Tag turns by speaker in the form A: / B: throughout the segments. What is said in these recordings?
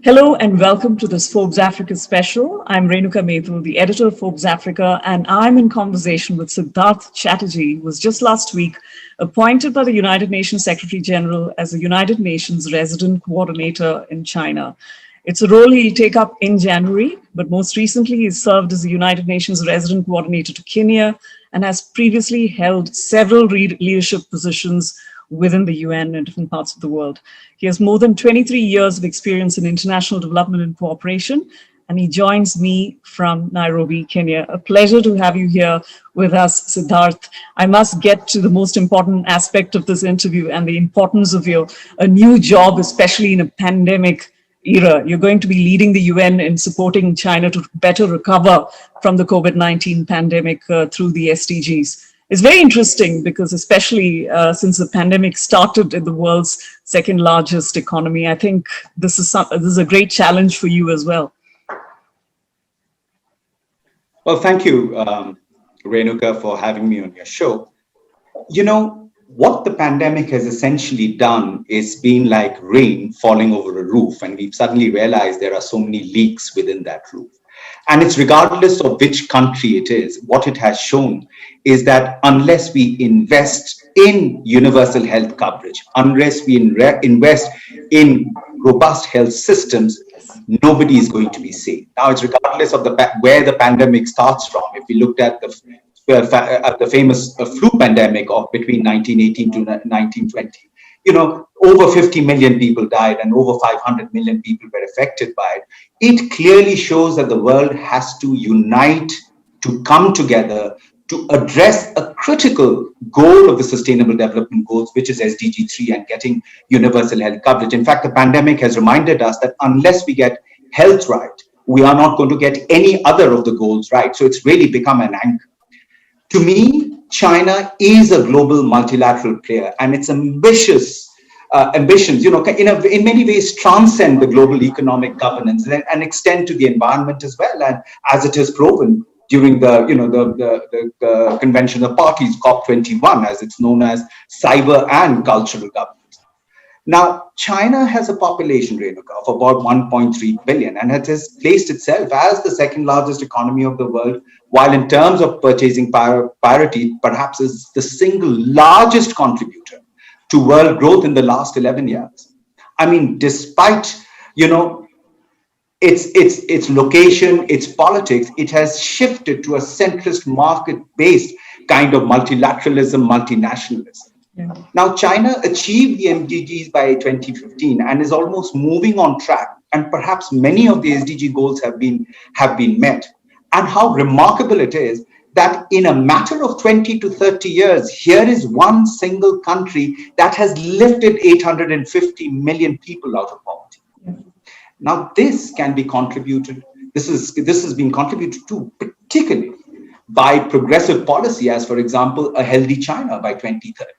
A: Hello and welcome to this Forbes Africa special. I'm Renuka, the editor of Forbes Africa, and I'm in conversation with Siddharth Chatterjee, who was just last week appointed by the United Nations Secretary General as the United Nations Resident Coordinator in China. It's a role he'll take up in January, but most recently he served as the United Nations Resident Coordinator to Kenya and has previously held several leadership positions within the UN in different parts of the world. He has more than 23 years of experience in international development and cooperation, and he joins me from Nairobi, Kenya. A pleasure to have you here with us, Siddharth. I must get to the most important aspect of this interview and the importance of a new job, especially in a pandemic era. You're going to be leading the UN in supporting China to better recover from the COVID-19 pandemic through the SDGs. It's very interesting because especially since the pandemic started in the world's second largest economy, I think this is a great challenge for you as well.
B: Well, thank you, Renuka, for having me on your show. You know, what the pandemic has essentially done is been like rain falling over a roof, and we've suddenly realized there are so many leaks within that roof. And it's regardless of which country it is, what it has shown is that unless we invest in universal health coverage, unless we invest in robust health systems, nobody is going to be safe. Now, it's regardless of where the pandemic starts from. If we looked at the famous flu pandemic of between 1918 to 1920, you know, over 50 million people died and over 500 million people were affected by it. It clearly shows that the world has to unite, to come together, to address a critical goal of the Sustainable Development Goals, which is SDG 3 and getting universal health coverage. In fact, the pandemic has reminded us that unless we get health right, we are not going to get any other of the goals right. So it's really become an anchor. To me, China is a global multilateral player, and its ambitions, you know, in many ways transcend the global economic governance and extend to the environment as well. And as it has proven during the Convention of Parties, COP21, as it's known as, cyber and cultural governance. Now, China has a population, Renuka, of about 1.3 billion, and it has placed itself as the second largest economy of the world, while in terms of purchasing parity, perhaps is the single largest contributor to world growth in the last 11 years. I mean, despite, you know, its location, its politics, it has shifted to a centrist market-based kind of multilateralism, multinationalism. Yeah. Now, China achieved the SDGs by 2015 and is almost moving on track. And perhaps many of the SDG goals have been met. And how remarkable it is that in a matter of 20 to 30 years, here is one single country that has lifted 850 million people out of poverty. Yeah. Now, this can be contributed. This has been contributed to particularly by progressive policy, as for example, a healthy China by 2030.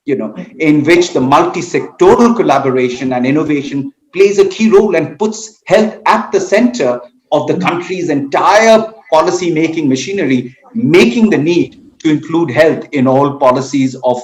B: You know, in which the multi-sectoral collaboration and innovation plays a key role and puts health at the center of the country's entire policy-making machinery, making the need to include health in all policies of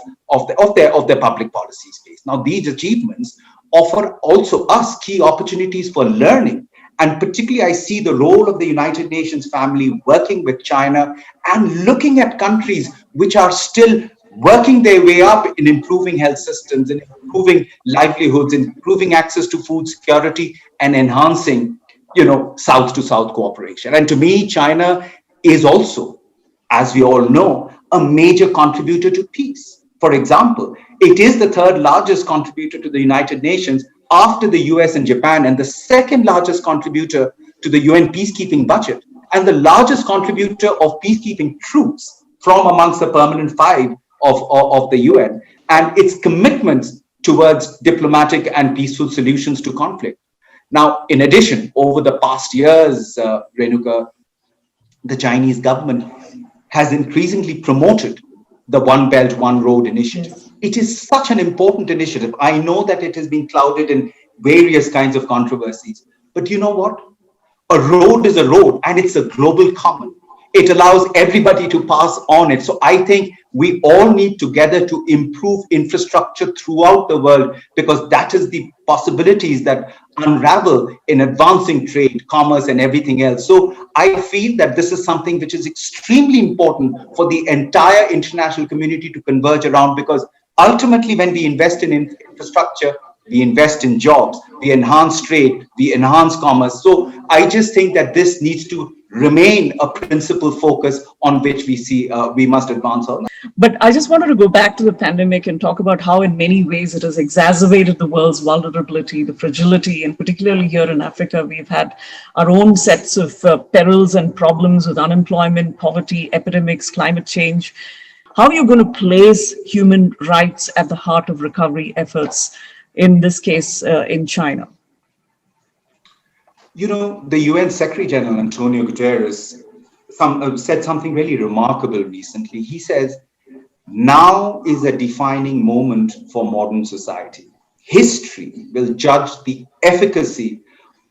B: their public policy space. Now, these achievements offer also us key opportunities for learning. And particularly, I see the role of the United Nations family working with China and looking at countries which are still working their way up in improving health systems, in improving livelihoods, in improving access to food security, and enhancing, you know, South-to-South cooperation. And to me, China is also, as we all know, a major contributor to peace. For example, it is the third largest contributor to the United Nations after the US and Japan, and the second largest contributor to the UN peacekeeping budget, and the largest contributor of peacekeeping troops from amongst the permanent five of the UN, and its commitments towards diplomatic and peaceful solutions to conflict. Now, in addition, over the past years, Renuka, the Chinese government has increasingly promoted the One Belt, One Road initiative. Yes. It is such an important initiative. I know that it has been clouded in various kinds of controversies, but you know what? A road is a road, and it's a global common. It allows everybody to pass on it. So I think we all need together to improve infrastructure throughout the world, because that is the possibilities that unravel in advancing trade, commerce, and everything else. So I feel that this is something which is extremely important for the entire international community to converge around, because ultimately when we invest in infrastructure, we invest in jobs, we enhance trade, we enhance commerce. So I just think that this needs to remain a principal focus on which we must advance on.
A: But I just wanted to go back to the pandemic and talk about how in many ways it has exacerbated the world's vulnerability, the fragility, and particularly here in Africa, we've had our own sets of perils and problems with unemployment, poverty, epidemics, climate change. How are you going to place human rights at the heart of recovery efforts, in this case, in China?
B: You know, the UN Secretary General, António Guterres, said something really remarkable recently. He says, now is a defining moment for modern society. History will judge the efficacy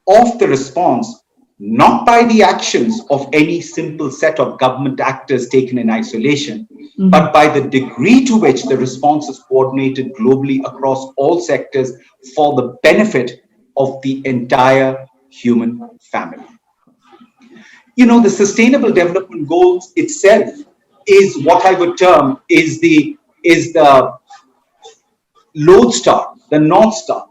B: of the response, not by the actions of any simple set of government actors taken in isolation, but by the degree to which the response is coordinated globally across all sectors for the benefit of the entire human family. You know, the Sustainable Development Goals itself is what I would term is the lodestar, the North Star,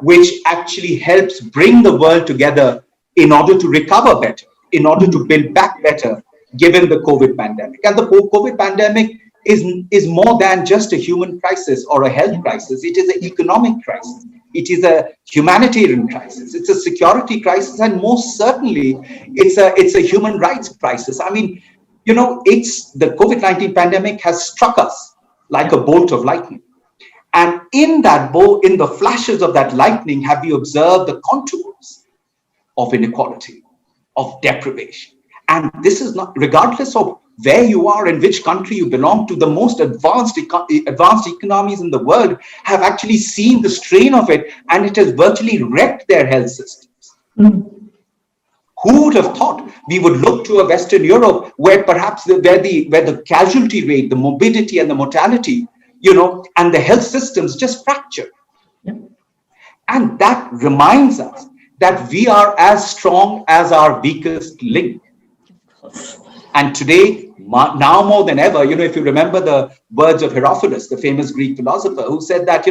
B: which actually helps bring the world together in order to recover better, in order to build back better, given the COVID pandemic. And the COVID pandemic is more than just a human crisis or a health crisis. It is an economic crisis. It is a humanitarian crisis. It's a security crisis, and most certainly, it's a human rights crisis. I mean, you know, the COVID-19 pandemic has struck us like a bolt of lightning. And in the flashes of that lightning, have we observed the contours of inequality, of deprivation. And this is not, regardless of where you are and which country you belong to, the most advanced economies in the world have actually seen the strain of it, and it has virtually wrecked their health systems. Who would have thought we would look to a Western Europe where perhaps where the casualty rate, the morbidity and the mortality, you know, and the health systems just fractured. And that reminds us that we are as strong as our weakest link. And today, now more than ever, you know, if you remember the words of Herodotus, the famous Greek philosopher, who said that,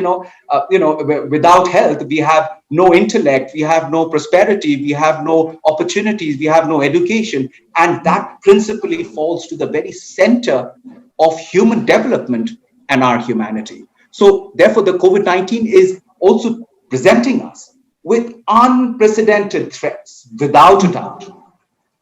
B: without health, we have no intellect, we have no prosperity, we have no opportunities, we have no education. And that principally falls to the very center of human development and our humanity. So therefore, the COVID-19 is also presenting us with unprecedented threats, without a doubt.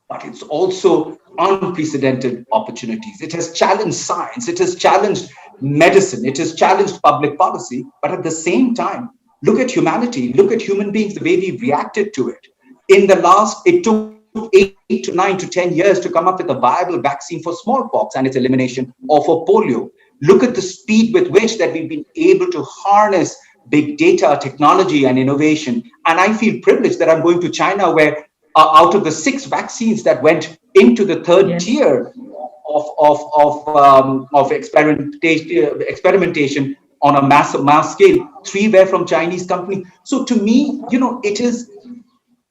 B: But it's also unprecedented opportunities. It has challenged science, it has challenged medicine, it has challenged public policy. But at the same time, look at humanity, look at human beings, the way we reacted to it. It took 8 to 9 to 10 years to come up with a viable vaccine for smallpox and its elimination, or for polio. Look at the speed with which that we've been able to harness big data, technology, and innovation. And I feel privileged that I'm going to China, where out of the 6 vaccines that went into the third tier of experimentation on a mass scale, 3 were from Chinese company. So to me, you know,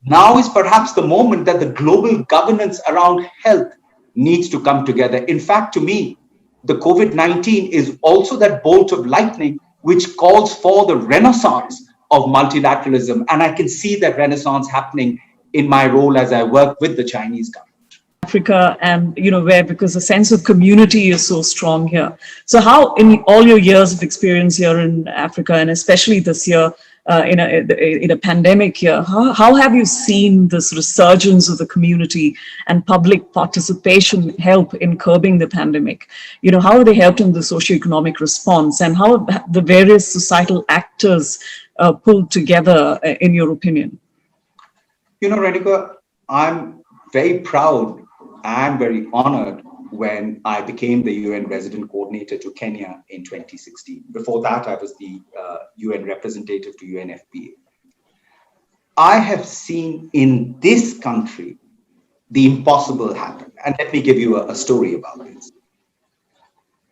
B: now is perhaps the moment that the global governance around health needs to come together. In fact, to me, the COVID-19 is also that bolt of lightning which calls for the renaissance of multilateralism. And I can see that renaissance happening in my role as I work with the Chinese government.
A: Africa, and because the sense of community is so strong here. So how, in all your years of experience here in Africa, and especially this year in a pandemic year, how have you seen this resurgence of the community and public participation help in curbing the pandemic? You know, how have they helped in the socioeconomic response, and how have the various societal actors pulled together, in your opinion?
B: You know, Renuka, I'm very proud and very honored when I became the UN resident coordinator to Kenya in 2016. Before that, I was the UN representative to UNFPA. I have seen in this country the impossible happened. And let me give you a story about this.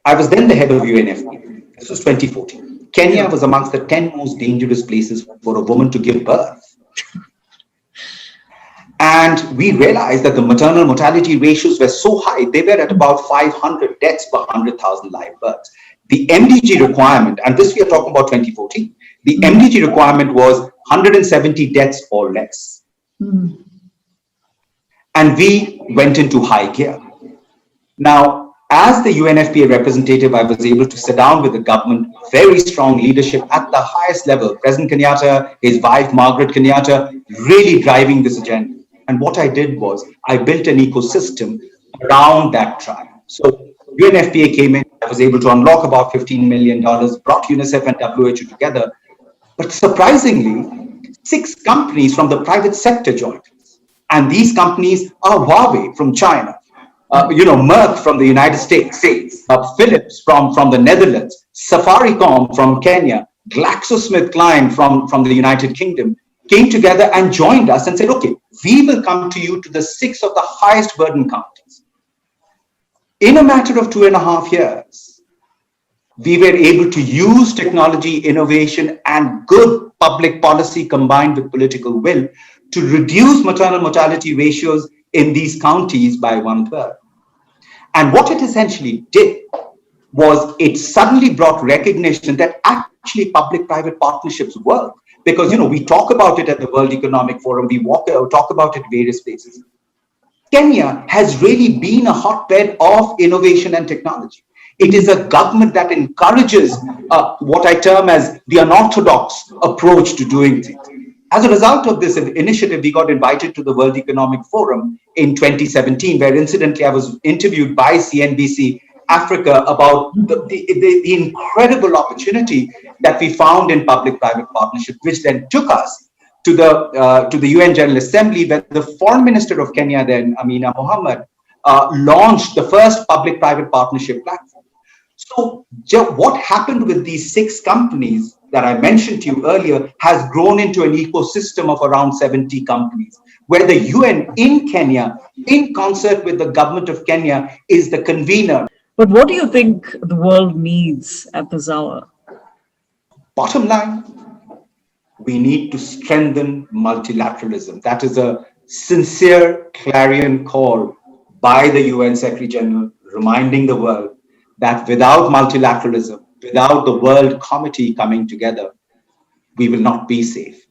B: I was then the head of UNFPA. This was 2014. Kenya was amongst the 10 most dangerous places for a woman to give birth. And we realized that the maternal mortality ratios were so high, they were at about 500 deaths per 100,000 live births. The MDG requirement, and this we are talking about 2014, the MDG requirement was 170 deaths or less. And we went into high gear. Now, as the UNFPA representative, I was able to sit down with the government, very strong leadership at the highest level. President Kenyatta, his wife, Margaret Kenyatta, really driving this agenda. And what I did was I built an ecosystem around that trial. So UNFPA came in, I was able to unlock about $15 million, brought UNICEF and WHO together. But surprisingly, 6 companies from the private sector joined us. And these companies are Huawei from China, Merck from the United States, Philips from the Netherlands, Safaricom from Kenya, GlaxoSmithKline from the United Kingdom, came together and joined us and said, okay, we will come to you to the 6 of the highest burden counties. In a matter of 2.5 years, we were able to use technology, innovation, and good public policy combined with political will to reduce maternal mortality ratios in these counties by 1/3. And what it essentially did was it suddenly brought recognition that actually public-private partnerships work. Because, we talk about it at the World Economic Forum, we talk about it various places. Kenya has really been a hotbed of innovation and technology. It is a government that encourages what I term as the unorthodox approach to doing things. As a result of this initiative, we got invited to the World Economic Forum in 2017, where incidentally I was interviewed by CNBC Africa about the incredible opportunity that we found in public-private partnership, which then took us to the UN General Assembly, where the Foreign Minister of Kenya then, Amina Mohammed, launched the first public-private partnership platform. So what happened with these 6 companies that I mentioned to you earlier has grown into an ecosystem of around 70 companies, where the UN in Kenya, in concert with the government of Kenya, is the convener.
A: But what do you think the world needs at this hour?
B: Bottom line, we need to strengthen multilateralism. That is a sincere clarion call by the UN Secretary General, reminding the world that without multilateralism, without the World Committee coming together, we will not be safe.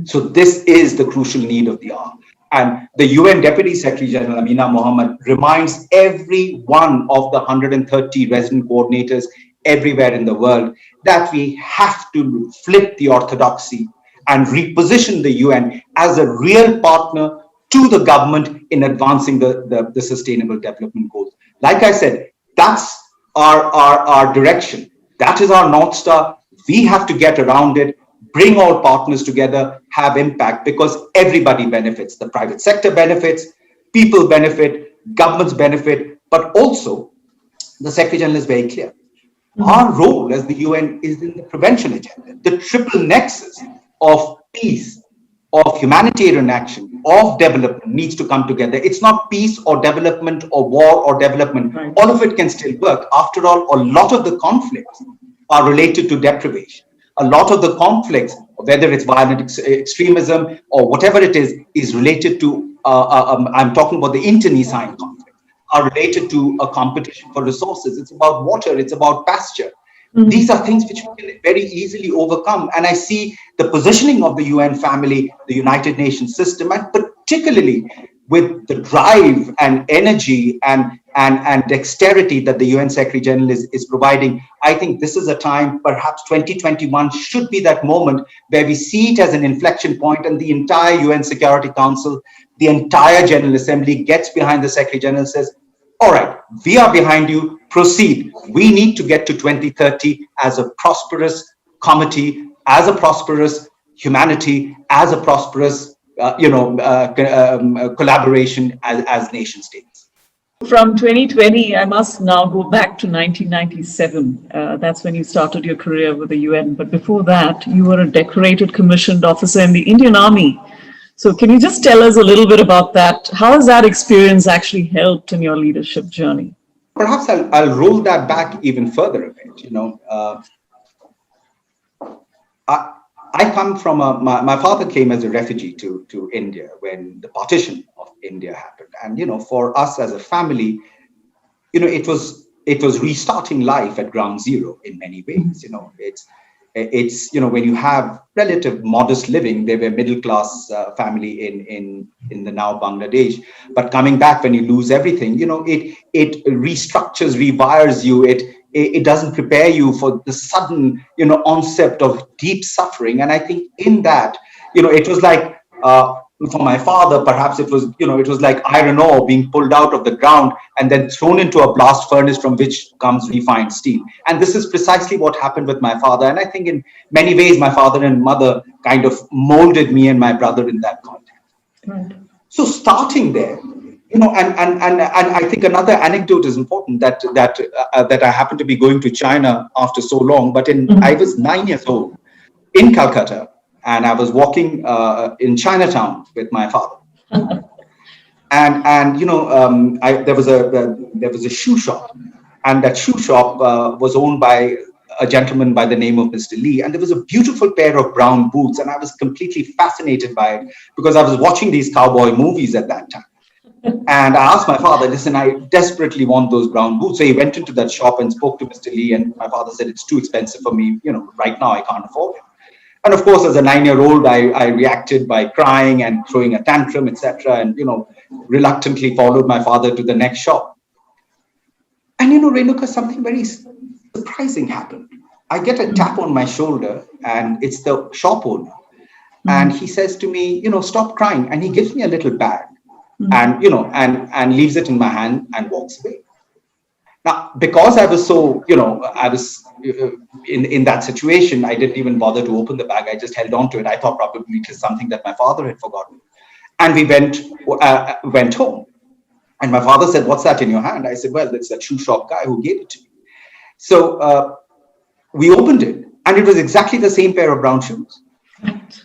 B: So this is the crucial need of the hour. And the UN Deputy Secretary General, Amina Mohammed, reminds every one of the 130 resident coordinators everywhere in the world that we have to flip the orthodoxy and reposition the UN as a real partner to the government in advancing the Sustainable Development Goals. Like I said, that's our direction. That is our North Star. We have to get around it, bring all partners together, have impact, because everybody benefits. The private sector benefits, people benefit, governments benefit, but also the Secretary General is very clear. Our role as the UN is in the prevention agenda, the triple nexus of peace, of humanitarian action, of development needs to come together. It's not peace or development or war or development. Right. All of it can still work. After all, a lot of the conflicts are related to deprivation. A lot of the conflicts, whether it's violent extremism or whatever it is related to, I'm talking about the internecine conflict, are related to a competition for resources. It's about water, it's about pasture. These are things which we can very easily overcome. And I see the positioning of the UN family, the United Nations system, and particularly with the drive and energy and dexterity that the UN Secretary General is providing. I think this is a time, perhaps 2021 should be that moment where we see it as an inflection point, and the entire UN Security Council, the entire General Assembly gets behind the Secretary General and says, all right, we are behind you, proceed. We need to get to 2030 as a prosperous comity, as a prosperous humanity, as a prosperous collaboration as nation states.
A: From 2020, I must now go back to 1997. That's when you started your career with the UN. But before that, you were a decorated commissioned officer in the Indian Army So can you just tell us a little bit about that? How has that experience actually helped in your leadership journey?
B: Perhaps I'll roll that back even further a bit. I come from my father came as a refugee to India when the partition of India happened. And, for us as a family, it was restarting life at ground zero in many ways. It's when you have relative modest living, they were middle class family in the now Bangladesh, but coming back when you lose everything, it restructures, rewires you. It doesn't prepare you for the sudden onset of deep suffering. And I think in that, it was like for my father, perhaps it was like iron ore being pulled out of the ground and then thrown into a blast furnace from which comes refined steel. And this is precisely what happened with my father. And I think in many ways, my father and mother kind of molded me and my brother in that context.
A: Right.
B: So starting there, and I think another anecdote is important that I happened to be going to China after so long, but I was 9 years old in Calcutta, and I was walking in Chinatown with my father, and there was a shoe shop, and that shoe shop was owned by a gentleman by the name of Mr. Lee, and there was a beautiful pair of brown boots, and I was completely fascinated by it because I was watching these cowboy movies at that time. And I asked my father, listen, I desperately want those brown boots. So he went into that shop and spoke to Mr. Lee, and my father said, it's too expensive for me. Right now I can't afford it. And of course, as a 9-year-old, I reacted by crying and throwing a tantrum, etc. And, reluctantly followed my father to the next shop. And, Renuka, something very surprising happened. I get a tap on my shoulder, and it's the shop owner. And he says to me, stop crying. And he gives me a little bag. And and leaves it in my hand and walks away. Now, because I was so I was in that situation, I didn't even bother to open the bag. I just held on to it. I thought probably it was something that my father had forgotten. And we went home, and my father said, "What's that in your hand?" I said, "Well, it's that shoe shop guy who gave it to me." So we opened it, and it was exactly the same pair of brown shoes.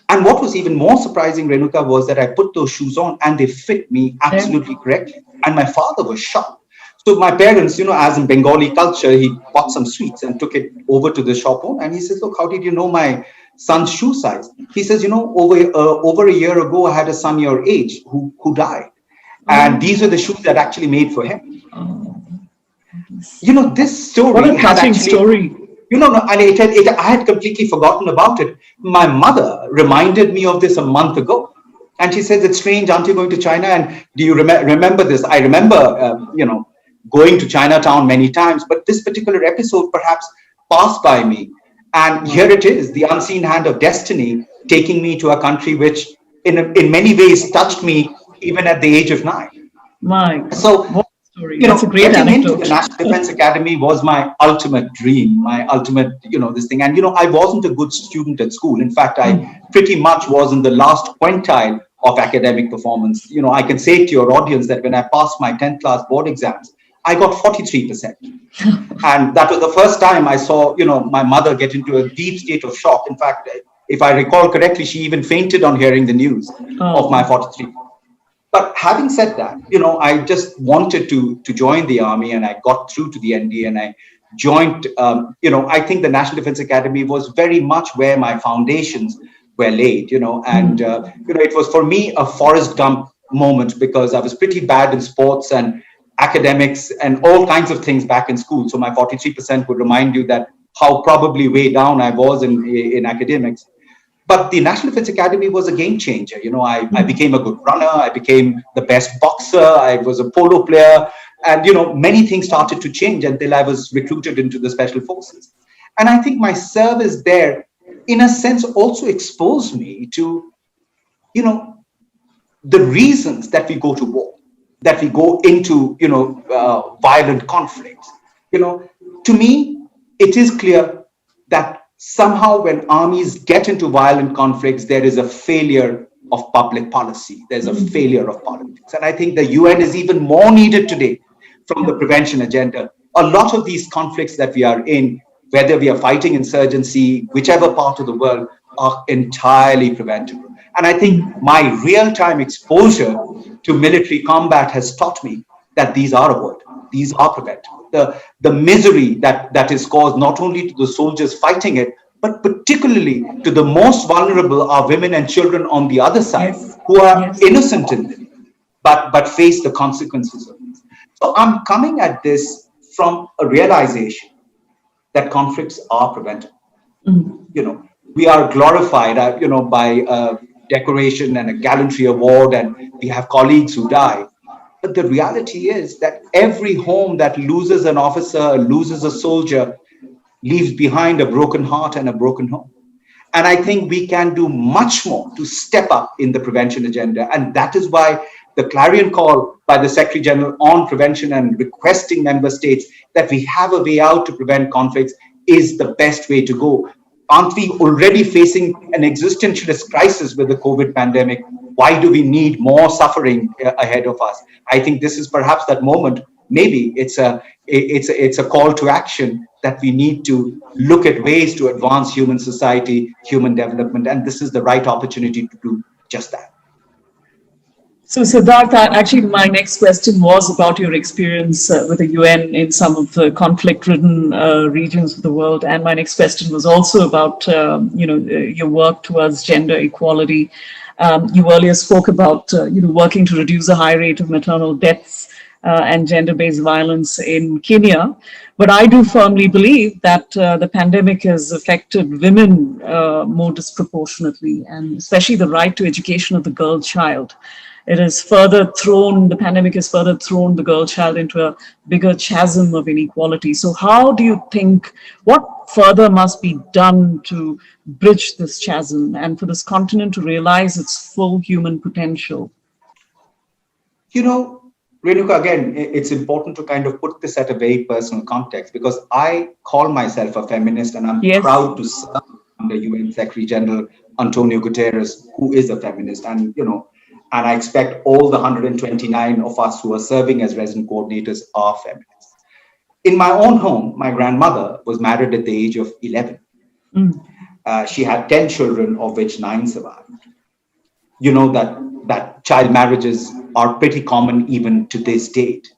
B: And what was even more surprising, Renuka, was that I put those shoes on and they fit me absolutely correctly. And my father was shocked. So my parents, as in Bengali culture, he bought some sweets and took it over to the shop owner. And he says, look, how did you know my son's shoe size? He says, over a year ago, I had a son your age who died. And these are the shoes that actually made for him. This story.
A: What a touching story.
B: And I had completely forgotten about it. My mother reminded me of this a month ago. And she says, it's strange, aren't you going to China? And do you remember this? I remember, going to Chinatown many times, but this particular episode perhaps passed by me. And here it is, the unseen hand of destiny taking me to a country which in many ways touched me even at the age of 9. So,
A: that's a great
B: getting
A: anecdote.
B: into the National Defense Academy was my ultimate dream, my ultimate, this thing. And, I wasn't a good student at school. In fact, I pretty much was in the last quintile of academic performance. I can say to your audience that when I passed my 10th class board exams, I got 43%. And that was the first time I saw, my mother get into a deep state of shock. In fact, if I recall correctly, she even fainted on hearing the news of my 43. But having said that, I just wanted to join the army, and I got through to the ND, and I joined, I think the National Defense Academy was very much where my foundations were laid, and, it was for me a Forrest Gump moment because I was pretty bad in sports and academics and all kinds of things back in school. So my 43% would remind you that how probably way down I was in academics. But the National Defense Academy was a game changer. I became a good runner. I became the best boxer. I was a polo player. And, many things started to change until I was recruited into the Special Forces. And I think my service there, in a sense, also exposed me to, the reasons that we go to war, that we go into, violent conflicts. To me, it is clear that somehow when armies get into violent conflicts, there is a failure of public policy. There's a failure of politics. And I think the UN is even more needed today from the prevention agenda. A lot of these conflicts that we are in, whether we are fighting insurgency, whichever part of the world, are entirely preventable. And I think my real-time exposure to military combat has taught me that these are avoidable, these are preventable. The misery that is caused not only to the soldiers fighting it, but particularly to the most vulnerable are women and children on the other side,
A: Yes.
B: who are
A: Yes.
B: innocent in it, but face the consequences of this. So I'm coming at this from a realization that conflicts are preventable. You know, we are glorified, by a decoration and a gallantry award, and we have colleagues who die. But the reality is that every home that loses an officer, loses a soldier, leaves behind a broken heart and a broken home. And I think we can do much more to step up in the prevention agenda. And that is why the clarion call by the Secretary General on prevention and requesting member states that we have a way out to prevent conflicts is the best way to go. Aren't we already facing an existentialist crisis with the COVID pandemic? Why do we need more suffering ahead of us? I think this is perhaps that moment. Maybe it's a call to action that we need to look at ways to advance human society, human development, and this is the right opportunity to do just that.
A: So, Siddharth, actually, my next question was about your experience with the UN in some of the conflict-ridden regions of the world, and my next question was also about, your work towards gender equality. You earlier spoke about, working to reduce the high rate of maternal deaths and gender-based violence in Kenya. But I do firmly believe that the pandemic has affected women more disproportionately, and especially the right to education of the girl child. The pandemic has further thrown the girl child into a bigger chasm of inequality. So how do you think, what further must be done to bridge this chasm and for this continent to realize its full human potential?
B: Renuka, again, it's important to kind of put this at a very personal context, because I call myself a feminist and I'm proud to serve under UN Secretary General António Guterres, who is a feminist. And I expect all the 129 of us who are serving as resident coordinators are feminists. In my own home, my grandmother was married at the age of 11. She had 10 children, of which 9 survived. You know that child marriages are pretty common even to this date.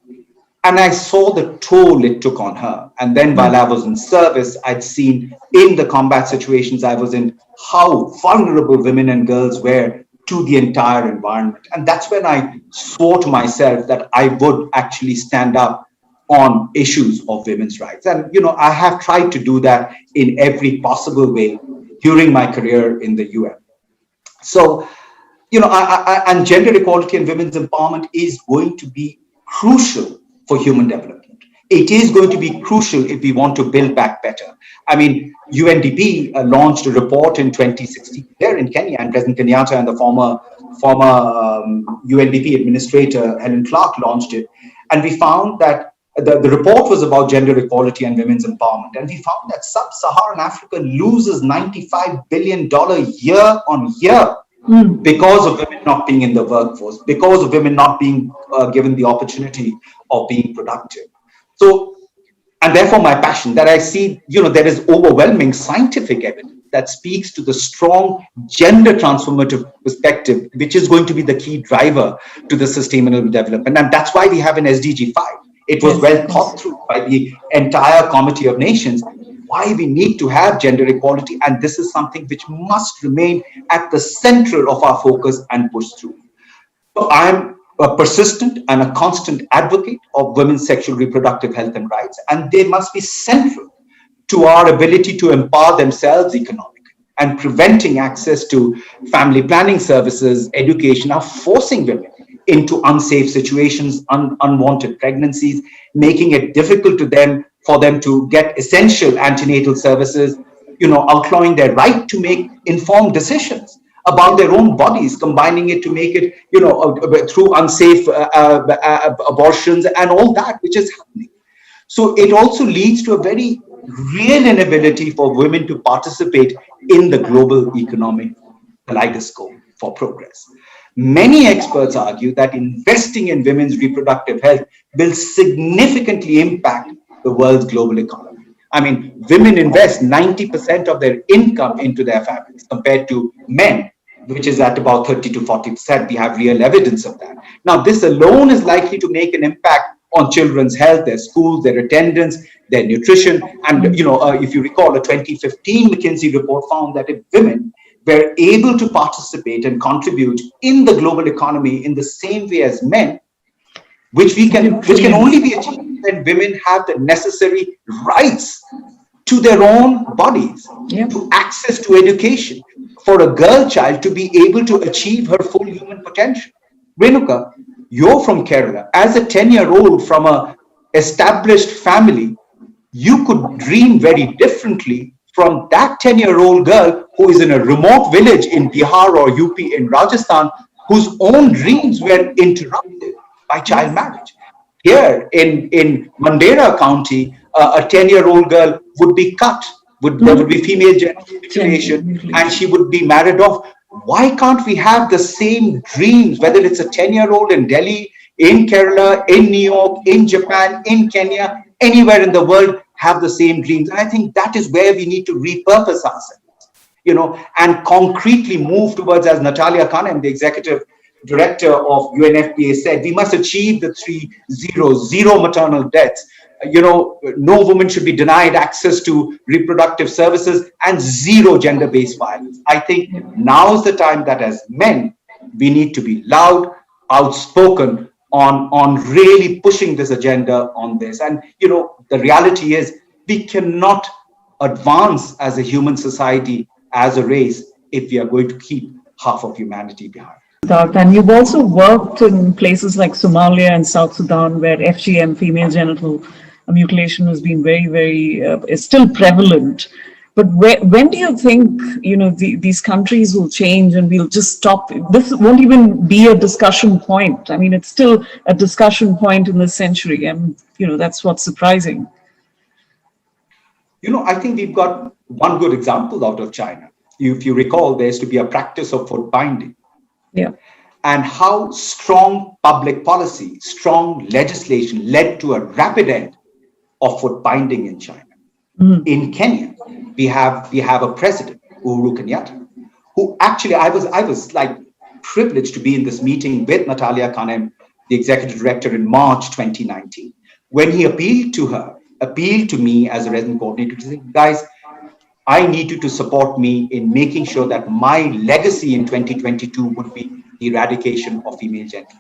B: And I saw the toll it took on her. And then while I was in service, I'd seen in the combat situations I was in how vulnerable women and girls were to the entire environment. And that's when I swore to myself that I would actually stand up on issues of women's rights. And, I have tried to do that in every possible way during my career in the UN. So, and gender equality and women's empowerment is going to be crucial for human development. It is going to be crucial if we want to build back better. I mean, UNDP launched a report in 2016 there in Kenya, and President Kenyatta and the former UNDP administrator, Helen Clark, launched it. And we found that the report was about gender equality and women's empowerment. And we found that sub-Saharan Africa loses $95 billion year on year because of women not being in the workforce, because of women not being given the opportunity of being productive. So, and therefore my passion that I see, there is overwhelming scientific evidence that speaks to the strong gender transformative perspective, which is going to be the key driver to the sustainable development. And that's why we have an SDG 5. It was well thought through by the entire Committee of Nations, why we need to have gender equality. And this is something which must remain at the center of our focus and push through. So I'm a persistent and a constant advocate of women's sexual reproductive health and rights, and they must be central to our ability to empower themselves economically. And preventing access to family planning services, education, are forcing women into unsafe situations, unwanted pregnancies, making it difficult for them to get essential antenatal services, outlawing their right to make informed decisions about their own bodies, combining it to make it, through unsafe abortions and all that, which is happening. So it also leads to a very real inability for women to participate in the global economic kaleidoscope for progress. Many experts argue that investing in women's reproductive health will significantly impact the world's global economy. I mean, women invest 90% of their income into their families compared to men. which is at about 30 to 40%. We have real evidence of that. Now, this alone is likely to make an impact on children's health, their schools, their attendance, their nutrition. And, if you recall, a 2015 McKinsey report found that if women were able to participate and contribute in the global economy in the same way as men, which can only be achieved when women have the necessary rights to their own bodies, to access to education, for a girl child to be able to achieve her full human potential. Renuka, you're from Kerala. As a 10-year-old from a established family, you could dream very differently from that 10-year-old girl who is in a remote village in Bihar or UP in Rajasthan, whose own dreams were interrupted by child marriage. Here in Mandera County, a 10-year-old girl would be cut. There would be female genital mutilation, and she would be married off. Why can't we have the same dreams, whether it's a 10-year-old in Delhi, in Kerala, in New York, in Japan, in Kenya, anywhere in the world, have the same dreams? And I think that is where we need to repurpose ourselves, and concretely move towards, as Natalia Kanem, the executive director of UNFPA, said, we must achieve the 3 zeros: zero maternal deaths. No woman should be denied access to reproductive services, and zero gender-based violence. I think now is the time that as men, we need to be loud, outspoken on really pushing this agenda on this. And, the reality is we cannot advance as a human society, as a race, if we are going to keep half of humanity behind.
A: And you've also worked in places like Somalia and South Sudan, where FGM, female genital mutilation, has been very, very, is still prevalent. But when do you think, these countries will change and we'll just stop? This won't even be a discussion point. I mean, it's still a discussion point in this century. And, that's what's surprising.
B: I think we've got one good example out of China. If you recall, there used to be a practice of foot binding.
A: Yeah.
B: And how strong public policy, strong legislation led to a rapid end of foot binding in China. In Kenya, we have a president, Uhuru Kenyatta, who actually I was like privileged to be in this meeting with Natalia Kanem, the executive director, in March 2019, when he appealed to me as a resident coordinator to say, guys, I need you to support me in making sure that my legacy in 2022 would be the eradication of female genital.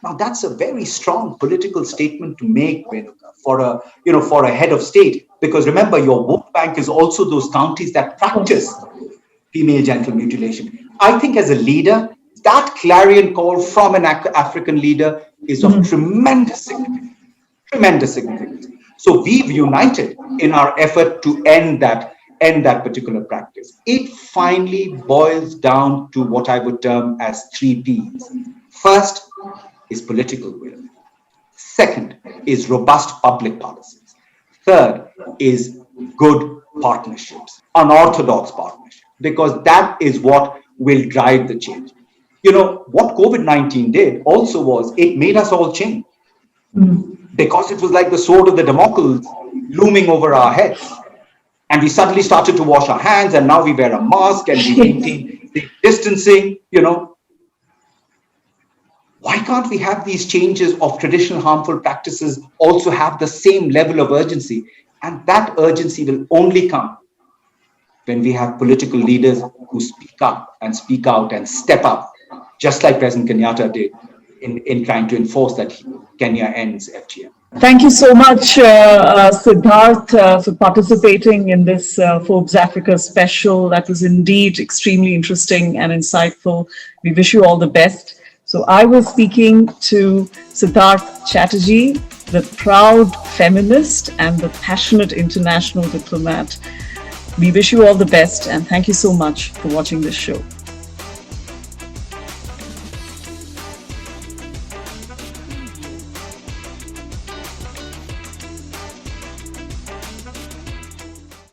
B: Now, that's a very strong political statement to make, Renuka, for a head of state, because remember, your vote bank is also those counties that practice female genital mutilation. I think as a leader, that clarion call from an African leader is of tremendous significance. So we've united in our effort to end that particular practice. It finally boils down to what I would term as 3 Ps. First is political will. Second is robust public policies. Third is good partnerships, unorthodox partnerships, because that is what will drive the change. What COVID-19 did also was it made us all change, because it was like the sword of the Damocles looming over our heads. And we suddenly started to wash our hands, and now we wear a mask and we maintain the distancing, Why can't we have these changes of traditional harmful practices also have the same level of urgency? And that urgency will only come when we have political leaders who speak up and speak out and step up, just like President Kenyatta did in trying to enforce that Kenya ends FGM.
A: Thank you so much, Siddharth, for participating in this Forbes Africa special. That was indeed extremely interesting and insightful. We wish you all the best. So I was speaking to Siddharth Chatterjee, the proud feminist and the passionate international diplomat. We wish you all the best, and thank you so much for watching this show.